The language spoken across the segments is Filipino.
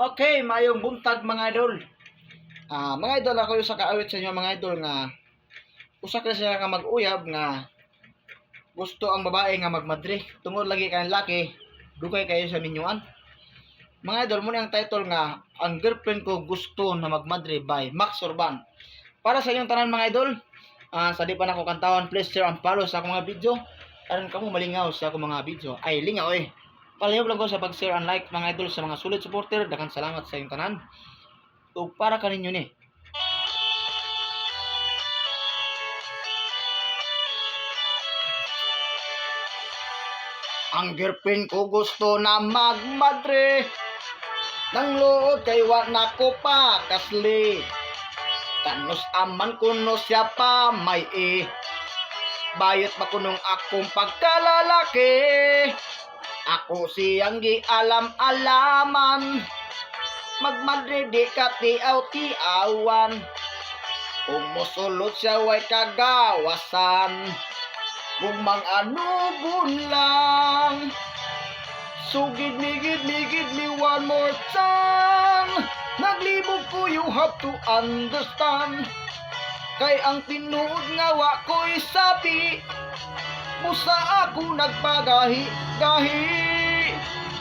Okay, mayong buntag mga idol. Mga idol, ako yung sa kaawit sa inyo mga idol nga usa ka siya nga mag-uyab nga gusto ang babae nga magmadre. Tungod lagi kay laki, dugay kayo sa minyuan. Mga idol, muna ang title nga ang girlfriend ko gusto na magmadre by Max Urban. Para sa inyong tanan mga idol, sa di pa nako kantawan, please share and follow sa akong mga video. Aron kamo malingaw sa akong mga video. Ay lingaw Palihog lang ko sa pag-share and like mga idol sa mga sulit supporter. Daghang salamat sa inyong tanan. Ug para kaninyo ni. Ang girlfriend ko gusto na magmadre. Nang luod kay wa na ko pa kasli. Kanos aman kuno siya pa may bayot makunong akong pagkalalaki. Ako siyang gialam-alaman. Magmadre di ka tiaw-tiawan. Kung mosulot siya way kagawasan. Gumang anubon lang. So give me one more time. Naglibog ko, you have to understand. Kay ang tinuod nga wa ko'y sabi. Musa ako nagpagahi-gahi.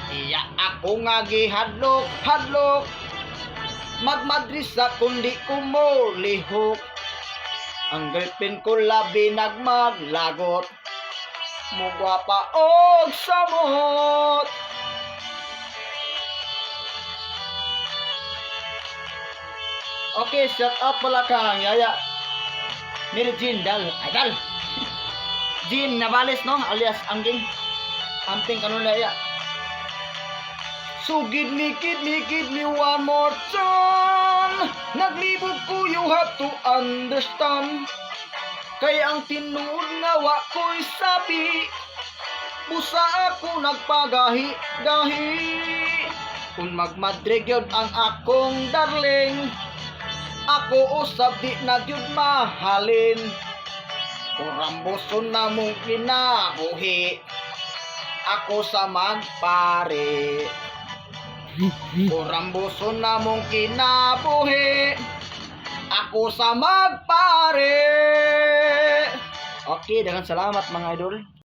Iya ako nga gihadlok-hadlok. Magmadri sa kundi ko mo lihok. Ang girlfriend ko labi nagmaglagot. Mugwapa og samot. Okay, shut up pala kang yaya. Mary Jean Dal. Idol. Jean Navales no alias Angging. Amping kanuna ya. So give me one more time. Naglibog ko, you have to understand. Kaya ang tinuod nga wa ko'y sabi. Busa ako nagpagahi-gahi. Kung magmadre gyud ang akong darling, ako usab di na gyud mahalin. Kuramboson na mong kinabuhi. Ako sa magpare. Kuramboson na mong kinabuhi. Ako sa magpare. Okay, dengan salamat mga idol.